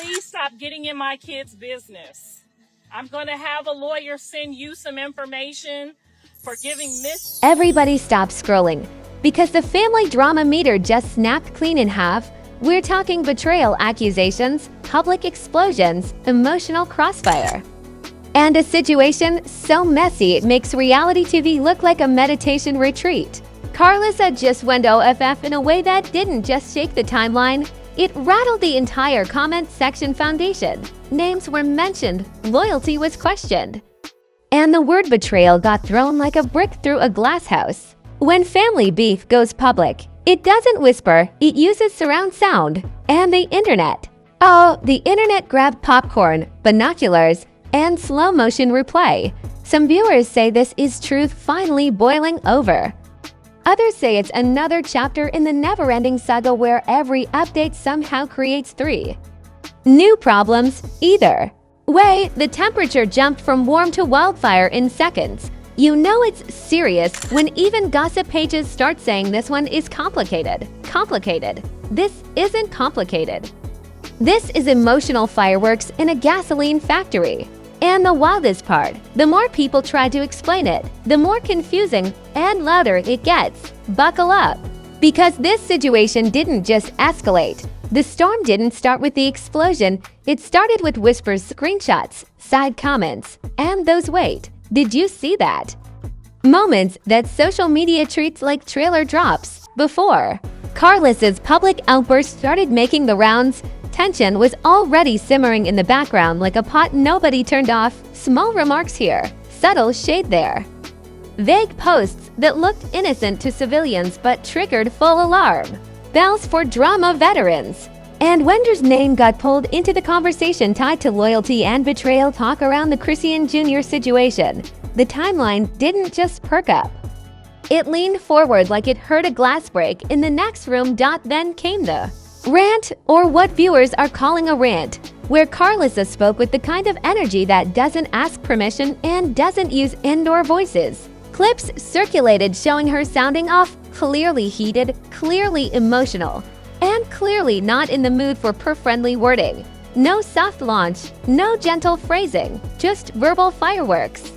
please stop getting in my kids' business. I'm going to have a lawyer send you some information for giving Miss... Everybody stop scrolling, because the family drama meter just snapped clean in half. We're talking betrayal accusations, public explosions, emotional crossfire. And a situation so messy it makes reality TV look like a meditation retreat. Karlissa just went OFF in a way that didn't just shake the timeline, it rattled the entire comment section foundation. Names were mentioned, loyalty was questioned. And the word betrayal got thrown like a brick through a glass house. When family beef goes public, it doesn't whisper, it uses surround sound. And the internet. Oh, the internet grabbed popcorn, binoculars, and slow motion replay. Some viewers say this is truth finally boiling over. Others say it's another chapter in the never-ending saga where every update somehow creates three new problems. Either way, the temperature jumped from warm to wildfire in seconds. You know it's serious when even gossip pages start saying this one is complicated. This isn't complicated. This is emotional fireworks in a gasoline factory. And the wildest part, the more people try to explain it, the more confusing and louder it gets. Buckle up. Because this situation didn't just escalate. The storm didn't start with the explosion, it started with whispers, screenshots, side comments, and those wait, did you see that? Moments that social media treats like trailer drops. Before Karlissa's public outburst started making the rounds, tension was already simmering in the background like a pot nobody turned off. Small remarks here, subtle shade there. Vague posts that looked innocent to civilians but triggered full alarm. Bells for drama veterans. And Wender's name got pulled into the conversation tied to loyalty and betrayal talk around the Chrisean Jr. situation. The timeline didn't just perk up. It leaned forward like it heard a glass break in the next room. Then came the rant, or what viewers are calling a rant, where Karlissa spoke with the kind of energy that doesn't ask permission and doesn't use indoor voices. Clips circulated showing her sounding off, clearly heated, clearly emotional, and clearly not in the mood for per-friendly wording. No soft launch, no gentle phrasing, just verbal fireworks.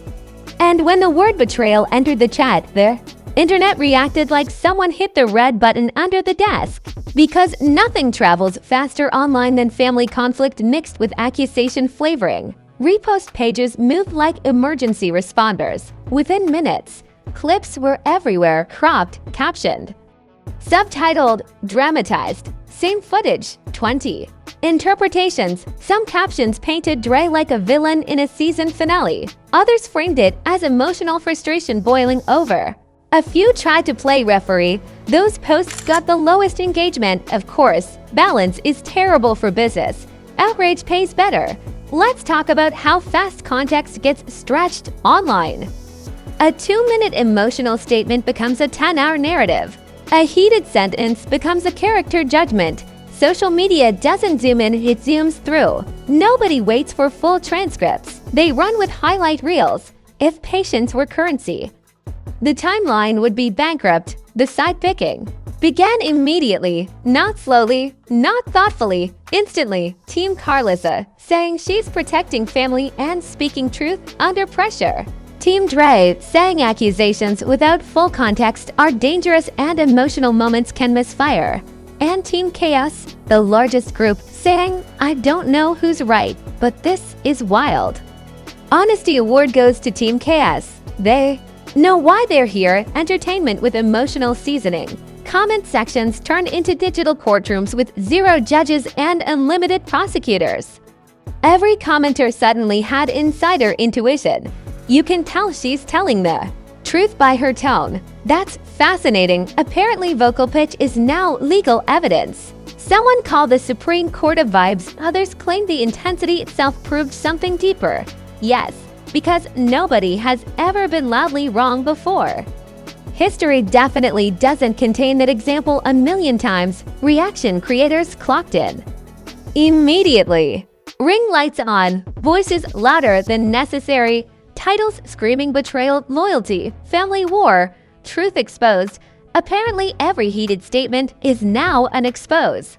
And when the word betrayal entered the chat, the internet reacted like someone hit the red button under the desk. Because nothing travels faster online than family conflict mixed with accusation flavoring. Repost pages moved like emergency responders. Within minutes, clips were everywhere, cropped, captioned, subtitled, dramatized, same footage, 20 interpretations. Some captions painted Dre like a villain in a season finale. Others framed it as emotional frustration boiling over. A few tried to play referee. Those posts got the lowest engagement. Of course, balance is terrible for business. Outrage pays better. Let's talk about how fast context gets stretched online. A 2-minute emotional statement becomes a 10-hour narrative. A heated sentence becomes a character judgment. Social media doesn't zoom in, it zooms through. Nobody waits for full transcripts. They run with highlight reels. If patience were currency, the timeline would be bankrupt. The side picking began immediately, not slowly, not thoughtfully, instantly. Team Karlissa saying she's protecting family and speaking truth under pressure. Team Dre saying accusations without full context are dangerous and emotional moments can misfire. And Team Chaos, the largest group, saying, I don't know who's right, but this is wild. Honesty award goes to Team Chaos. They know why they're here, entertainment with emotional seasoning. Comment sections turned into digital courtrooms with 0 judges and unlimited prosecutors. Every commenter suddenly had insider intuition. You can tell she's telling the truth by her tone. That's fascinating. Apparently vocal pitch is now legal evidence. Someone called the Supreme Court of vibes. Others claim the intensity itself proved something deeper. Yes, because nobody has ever been loudly wrong before. History definitely doesn't contain that example a million times. Reaction creators clocked in immediately. Ring lights on, voices louder than necessary, titles screaming betrayal, loyalty, family war, truth exposed. Apparently every heated statement is now unexposed.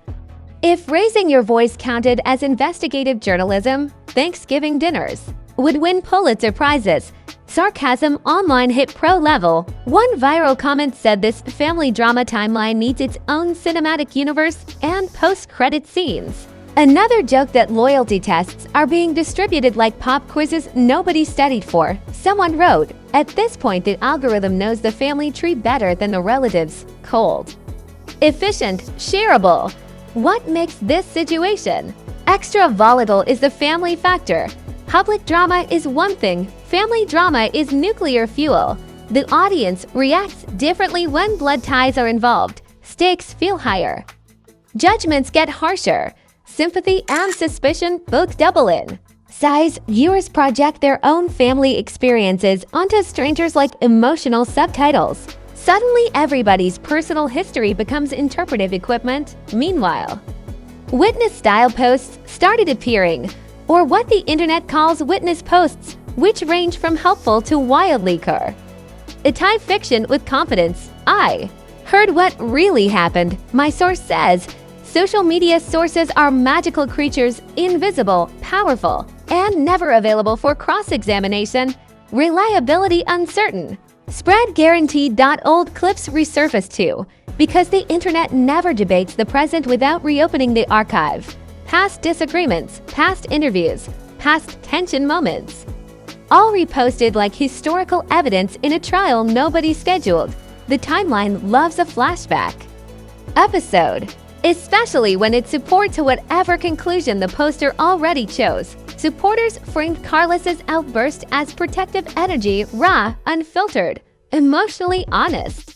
If raising your voice counted as investigative journalism, Thanksgiving dinners would win Pulitzer Prizes. Sarcasm online hit pro level. One viral comment said this family drama timeline needs its own cinematic universe and post-credit scenes. Another joked that loyalty tests are being distributed like pop quizzes nobody studied for. Someone wrote, "At this point, the algorithm knows the family tree better than the relatives." Cold. Efficient, shareable. What makes this situation extra volatile is the family factor. Public drama is one thing, family drama is nuclear fuel. The audience reacts differently when blood ties are involved. Stakes feel higher. Judgments get harsher. Sympathy and suspicion both double in. Size, viewers project their own family experiences onto strangers like emotional subtitles. Suddenly, everybody's personal history becomes interpretive equipment. Meanwhile, witness-style posts started appearing, or what the internet calls witness posts, which range from helpful to wildly cur. A type fiction with confidence. I heard what really happened. My source says. Social media sources are magical creatures, invisible, powerful, and never available for cross-examination. Reliability uncertain. Spread guaranteed. Old clips resurface too, because the internet never debates the present without reopening the archive. Past disagreements, past interviews, past tension moments. All reposted like historical evidence in a trial nobody scheduled. The timeline loves a flashback episode, especially when it's support to whatever conclusion the poster already chose. Supporters framed Karlissa's outburst as protective energy, raw, unfiltered, emotionally honest.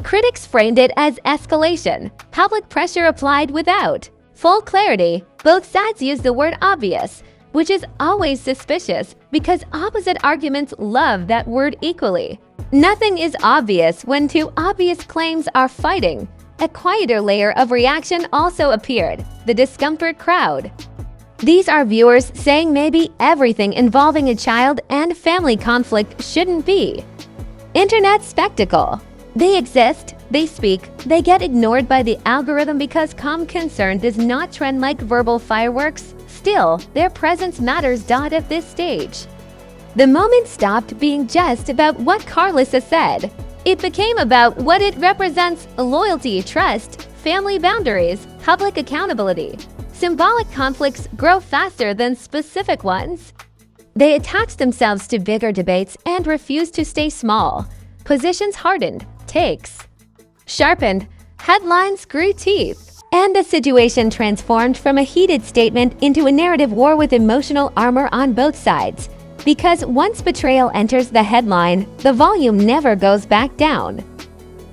Critics framed it as escalation, public pressure applied without full clarity. Both sides use the word obvious, which is always suspicious because opposite arguments love that word equally. Nothing is obvious when two obvious claims are fighting. A quieter layer of reaction also appeared, the discomfort crowd. These are viewers saying maybe everything involving a child and family conflict shouldn't be. Internet spectacle. They exist, they speak, they get ignored by the algorithm because calm concern does not trend like verbal fireworks. Still, their presence matters. At this stage, the moment stopped being just about what Karlissa said. It became about what it represents: loyalty, trust, family boundaries, public accountability. Symbolic conflicts grow faster than specific ones. They attach themselves to bigger debates and refuse to stay small. Positions hardened, takes sharpened, headlines grew teeth, and the situation transformed from a heated statement into a narrative war with emotional armor on both sides. Because once betrayal enters the headline, the volume never goes back down.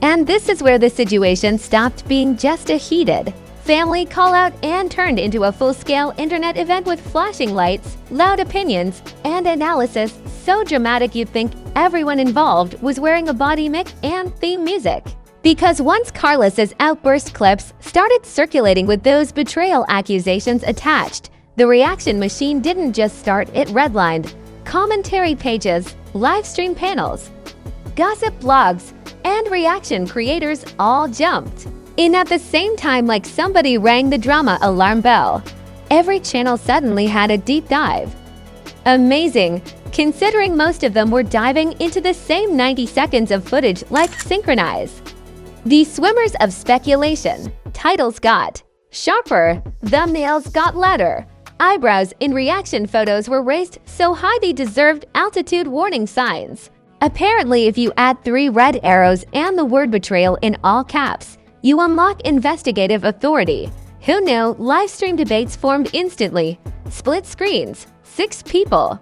And this is where the situation stopped being just a heated family call-out and turned into a full-scale internet event with flashing lights, loud opinions, and analysis so dramatic you'd think everyone involved was wearing a body mix and theme music. Because once Karlissa's outburst clips started circulating with those betrayal accusations attached, the reaction machine didn't just start, it redlined. Commentary pages, live stream panels, gossip blogs, and reaction creators all jumped in at the same time like somebody rang the drama alarm bell. Every channel suddenly had a deep dive. Amazing, considering most of them were diving into the same 90 seconds of footage like synchronized. The swimmers of speculation. Titles got sharper, thumbnails got louder. Eyebrows in reaction photos were raised so high they deserved altitude warning signs. Apparently, if you add 3 red arrows and the word betrayal in all caps, you unlock investigative authority. Who knew? Live stream debates formed instantly. Split screens, 6 people,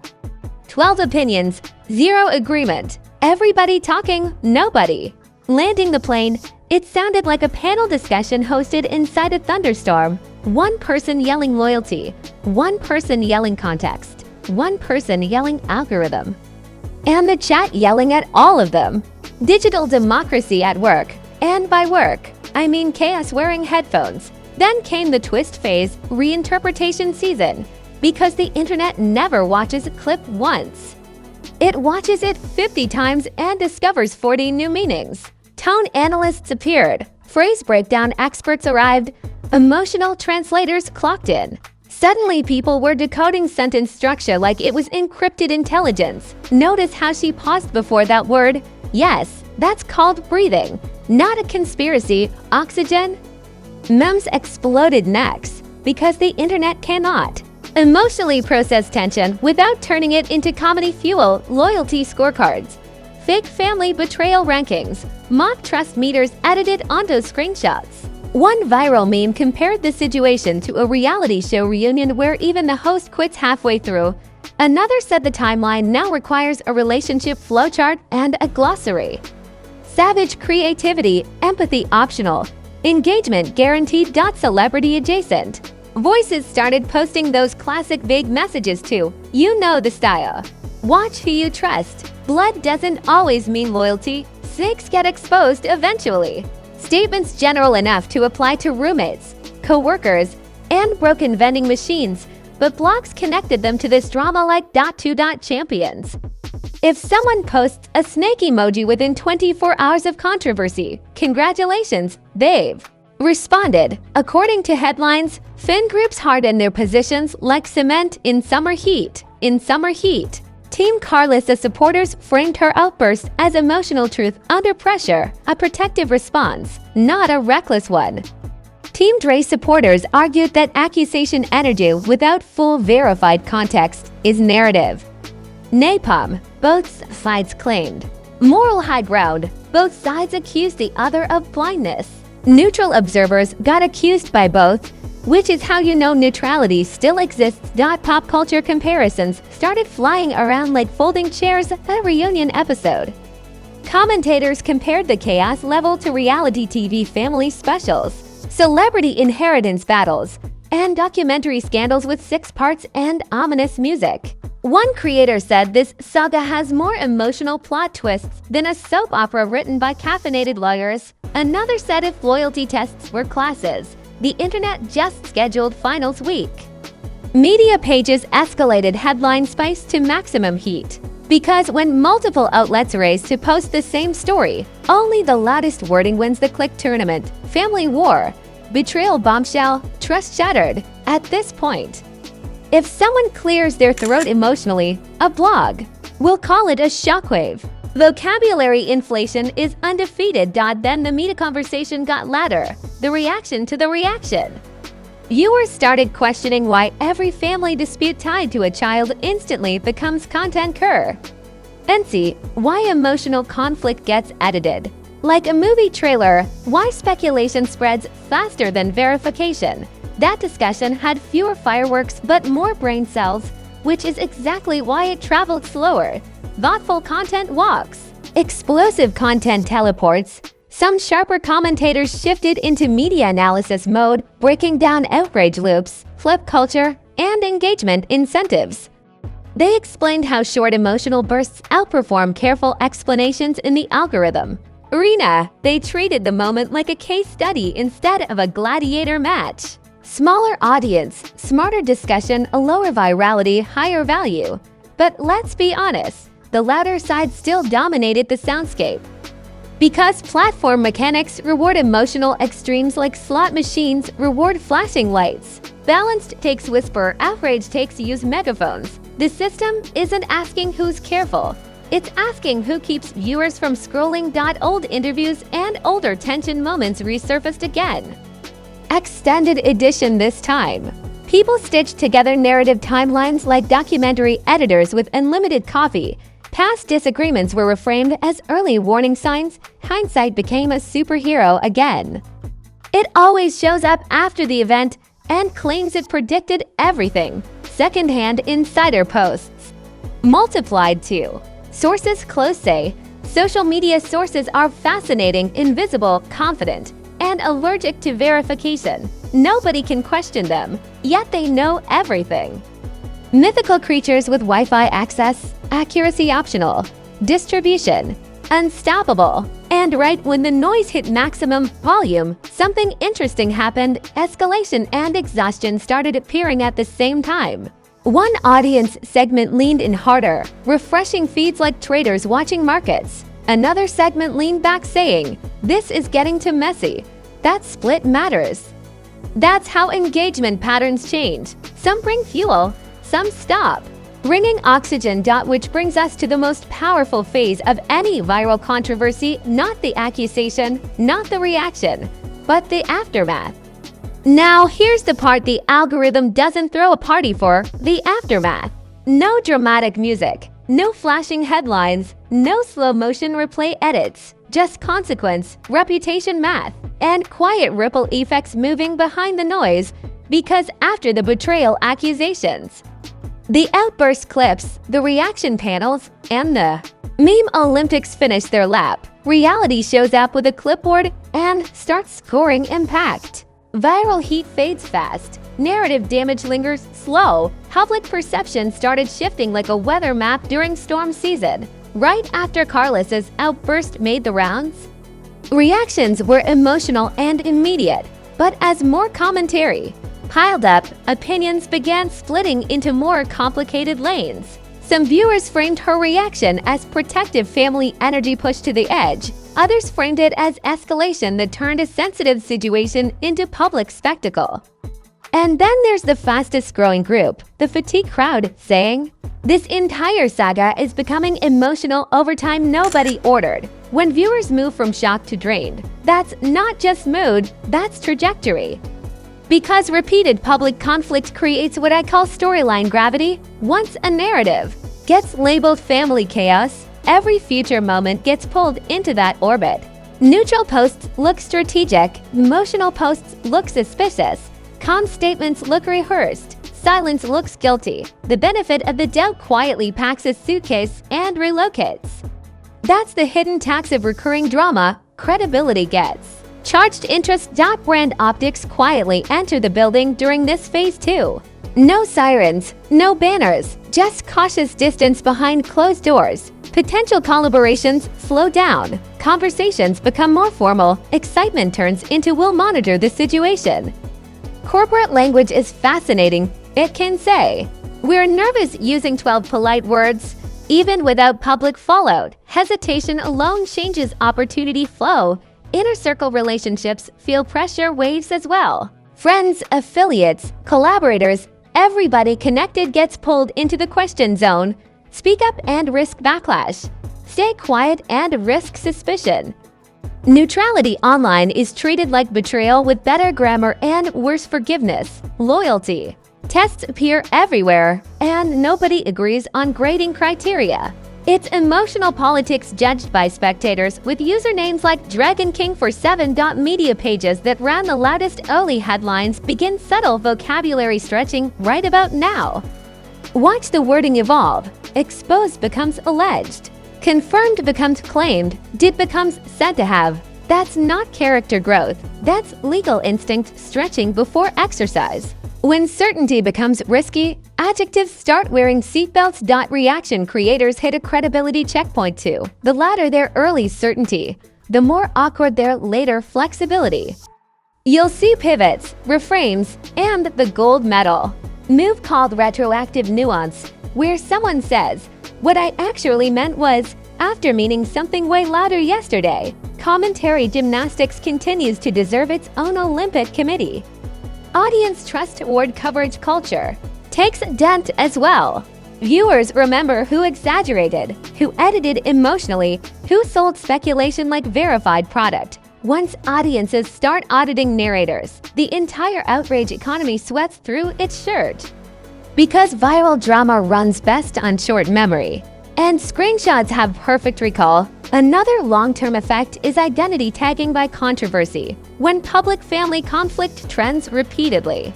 12 opinions, 0 agreement. Everybody talking, nobody. Landing the plane, it sounded like a panel discussion hosted inside a thunderstorm. One person yelling loyalty, one person yelling context, one person yelling algorithm, and the chat yelling at all of them. Digital democracy at work. And by work, I mean chaos wearing headphones. Then came the twist phase, reinterpretation season, because the internet never watches a clip once. It watches it 50 times and discovers 40 new meanings. Tone analysts appeared, phrase breakdown experts arrived, Emotional translators clocked in. Suddenly, people were decoding sentence structure like it was encrypted intelligence. Notice how she paused before that word. Yes, that's called breathing, not a conspiracy. Oxygen? Memes exploded next because the internet cannot emotionally process tension without turning it into comedy fuel. Loyalty scorecards, fake family betrayal rankings, mock trust meters edited onto screenshots. One viral meme compared the situation to a reality show reunion where even the host quits halfway through. Another said the timeline now requires a relationship flowchart and a glossary. Savage creativity, empathy optional, engagement guaranteed. Celebrity adjacent. Voices started posting those classic vague messages too. You know the style. Watch who you trust. Blood doesn't always mean loyalty. Snakes get exposed eventually. Statements general enough to apply to roommates, co-workers, and broken vending machines, but blogs connected them to this drama like champions. If someone posts a snake emoji within 24 hours of controversy, congratulations, they've responded. According to headlines, fan groups harden their positions like cement in summer heat. Team Karlissa supporters framed her outburst as emotional truth under pressure, a protective response, not a reckless one. Team Dre supporters argued that accusation energy without full verified context is narrative. Napalm, both sides claimed. Moral high ground, both sides accused the other of blindness. Neutral observers got accused by both, which is how you know neutrality still exists. Pop culture comparisons started flying around like folding chairs at a reunion episode. Commentators compared the chaos level to reality TV family specials, celebrity inheritance battles, and documentary scandals with 6 parts and ominous music. One creator said this saga has more emotional plot twists than a soap opera written by caffeinated lawyers. Another said if loyalty tests were classes, the internet just scheduled finals week. Media pages escalated headline spice to maximum heat. Because when multiple outlets race to post the same story, only the loudest wording wins the click tournament. Family war, betrayal bombshell, trust shattered. At this point, if someone clears their throat emotionally, a blog, we'll call it a shockwave. Vocabulary inflation is undefeated. Then the meta conversation got louder, the reaction to the reaction. Viewers started questioning why every family dispute tied to a child instantly becomes content cur. NC, why emotional conflict gets edited. Like a movie trailer, why speculation spreads faster than verification. That discussion had fewer fireworks but more brain cells, which is exactly why it traveled slower. Thoughtful content walks. Explosive content teleports. Some sharper commentators shifted into media analysis mode, breaking down outrage loops, flip culture, and engagement incentives. They explained how short emotional bursts outperform careful explanations in the algorithm. Arena, they treated the moment like a case study instead of a gladiator match. Smaller audience, smarter discussion, a lower virality, higher value. But let's be honest, the louder side still dominated the soundscape. Because platform mechanics reward emotional extremes like slot machines reward flashing lights. Balanced takes whisper, outrage takes use megaphones. The system isn't asking who's careful. It's asking who keeps viewers from scrolling. Old interviews and older tension moments resurfaced again. Extended edition this time. People stitched together narrative timelines like documentary editors with unlimited coffee. Past disagreements were reframed as early warning signs. Hindsight became a superhero again. It always shows up after the event and claims it predicted everything. Secondhand insider posts. Multiplied too. Sources close say, social media sources are fascinating, invisible, confident, and allergic to verification. Nobody can question them, yet they know everything. Mythical creatures with Wi-Fi access, accuracy optional, distribution, unstoppable. And right when the noise hit maximum volume, something interesting happened. Escalation and exhaustion started appearing at the same time. One audience segment leaned in harder, refreshing feeds like traders watching markets. Another segment leaned back saying, "This is getting too messy." That split matters. That's how engagement patterns change. Some bring fuel, some stop. Bringing oxygen. Which brings us to the most powerful phase of any viral controversy, not the accusation, not the reaction, but the aftermath. Now, here's the part the algorithm doesn't throw a party for, the aftermath. No dramatic music, no flashing headlines, no slow-motion replay edits, just consequence, reputation math, and quiet ripple effects moving behind the noise, because after the betrayal accusations, the outburst clips, the reaction panels, and the meme Olympics finish their lap, reality shows up with a clipboard and starts scoring impact. Viral heat fades fast. Narrative damage lingers slow. Public perception started shifting like a weather map during storm season. Right after Karlissa's outburst made the rounds, reactions were emotional and immediate, but as more commentary piled up, opinions began splitting into more complicated lanes. Some viewers framed her reaction as protective family energy pushed to the edge. Others framed it as escalation that turned a sensitive situation into public spectacle. And then there's the fastest-growing group, the fatigue crowd, saying, "This entire saga is becoming emotional overtime nobody ordered." When viewers move from shock to drained, that's not just mood, that's trajectory. Because repeated public conflict creates what I call storyline gravity. Once a narrative gets labeled family chaos, every future moment gets pulled into that orbit. Neutral posts look strategic, emotional posts look suspicious, calm statements look rehearsed, silence looks guilty. The benefit of the doubt quietly packs a suitcase and relocates. That's the hidden tax of recurring drama credibility gets. Charged interest. Brand optics quietly enter the building during this phase too. No sirens, no banners, just cautious distance behind closed doors. Potential collaborations slow down. Conversations become more formal. Excitement turns into "we'll monitor the situation." Corporate language is fascinating. It can say, "We're nervous using 12 polite words." Even without public fallout, hesitation alone changes opportunity flow. Inner circle relationships feel pressure waves as well. Friends, affiliates, collaborators, everybody connected gets pulled into the question zone. Speak up and risk backlash. Stay quiet and risk suspicion. Neutrality online is treated like betrayal with better grammar and worse forgiveness. Loyalty tests appear everywhere, and nobody agrees on grading criteria. It's emotional politics judged by spectators, with usernames like Dragon King for 7. Media pages that ran the loudest early headlines begin subtle vocabulary stretching right about now. Watch the wording evolve. Exposed becomes alleged. Confirmed becomes claimed. Did becomes said to have. That's not character growth. That's legal instinct stretching before exercise. When certainty becomes risky, adjectives start wearing seatbelts. Reaction creators hit a credibility checkpoint too. The louder their early certainty, the more awkward their later flexibility. You'll see pivots, reframes, and the gold medal move called retroactive nuance, where someone says, "What I actually meant was," after meaning something way louder yesterday. Commentary gymnastics continues to deserve its own Olympic committee. Audience trust toward coverage culture takes a dent as well. Viewers remember who exaggerated, who edited emotionally, who sold speculation like verified product. Once audiences start auditing narrators, the entire outrage economy sweats through its shirt. Because viral drama runs best on short memory, and screenshots have perfect recall, another long-term effect is identity tagging by controversy. When public family conflict trends repeatedly,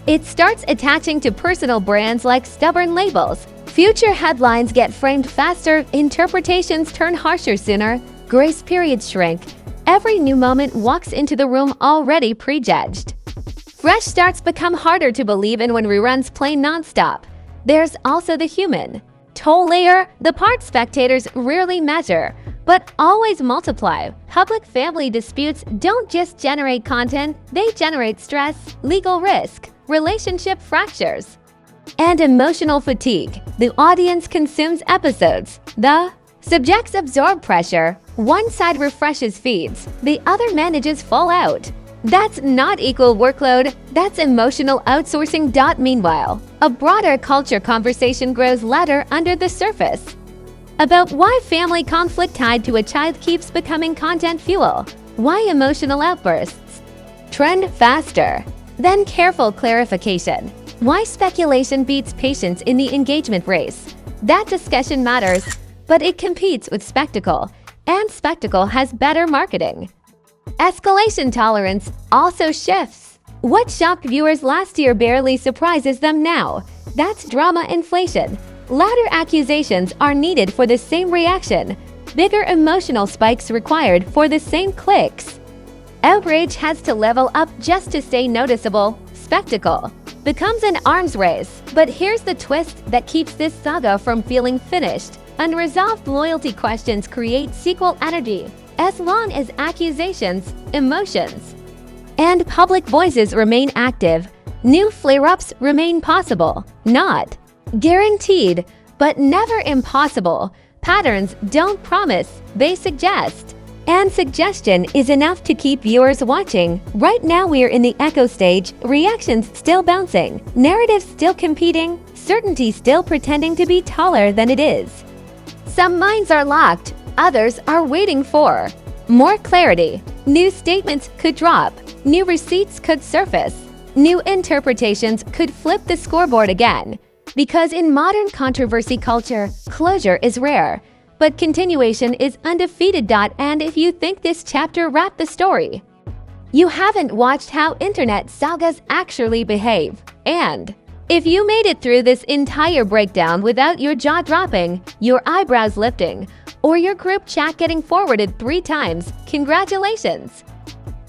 it starts attaching to personal brands like stubborn labels. Future headlines get framed faster, interpretations turn harsher sooner, grace periods shrink. Every new moment walks into the room already prejudged. Fresh starts become harder to believe in when reruns play nonstop. There's also the human toll layer, the part spectators rarely measure, but always multiply. Public family disputes don't just generate content, they generate stress, legal risk, relationship fractures, and emotional fatigue. The audience consumes episodes. The subjects absorb pressure. One side refreshes feeds, the other manages fallout. That's not equal workload, that's emotional outsourcing. Meanwhile, a broader culture conversation grows louder under the surface about why family conflict tied to a child keeps becoming content fuel, why emotional outbursts trend faster. Then careful clarification. Why speculation beats patience in the engagement race. That discussion matters, but it competes with spectacle, and spectacle has better marketing. Escalation tolerance also shifts. What shocked viewers last year barely surprises them now. That's drama inflation. Louder accusations are needed for the same reaction. Bigger emotional spikes required for the same clicks. Outrage has to level up just to stay noticeable. Spectacle becomes an arms race. But here's the twist that keeps this saga from feeling finished. Unresolved loyalty questions create sequel energy. As long as accusations, emotions, and public voices remain active, new flare-ups remain possible. Not guaranteed, but never impossible. Patterns don't promise, they suggest. And suggestion is enough to keep viewers watching. Right now we're in the echo stage, reactions still bouncing, narratives still competing, certainty still pretending to be taller than it is. Some minds are locked, others are waiting for more clarity. New statements could drop, new receipts could surface, new interpretations could flip the scoreboard again. Because in modern controversy culture, closure is rare, but continuation is undefeated. And if you think this chapter wrapped the story, you haven't watched how internet sagas actually behave. And if you made it through this entire breakdown without your jaw dropping, your eyebrows lifting, or your group chat getting forwarded 3 times, congratulations!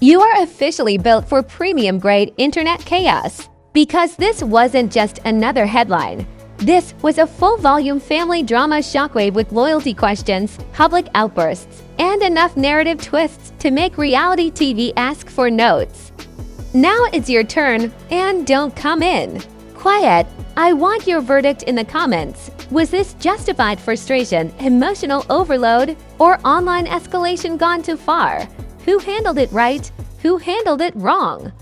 You are officially built for premium-grade internet chaos. Because this wasn't just another headline. This was a full-volume family drama shockwave with loyalty questions, public outbursts, and enough narrative twists to make reality TV ask for notes. Now it's your turn, and don't come in quiet. I want your verdict in the comments. Was this justified frustration, emotional overload, or online escalation gone too far? Who handled it right? Who handled it wrong?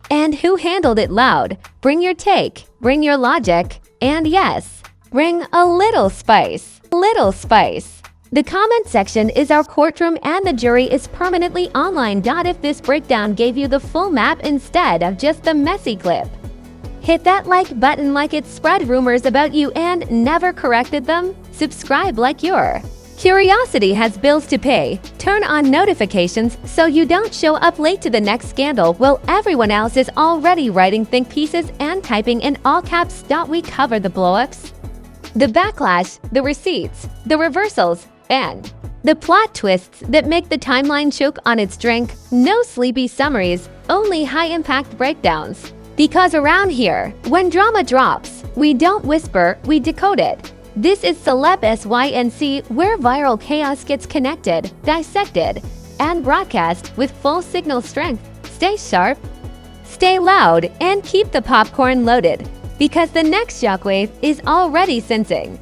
And who handled it loud? Bring your take, bring your logic, and yes, bring a little spice. Little spice. The comment section is our courtroom and the jury is permanently online. If this breakdown gave you the full map instead of just the messy clip, hit that like button like it spread rumors about you and never corrected them. Subscribe like your curiosity has bills to pay. Turn on notifications so you don't show up late to the next scandal while everyone else is already writing think pieces and typing in all caps. We cover the blowups, the backlash, the receipts, the reversals, and the plot twists that make the timeline choke on its drink. No sleepy summaries, only high-impact breakdowns. Because around here, when drama drops, we don't whisper, we decode it. This is Celeb SYNC, where viral chaos gets connected, dissected, and broadcast with full signal strength. Stay sharp, stay loud, and keep the popcorn loaded, because the next shockwave is already sensing.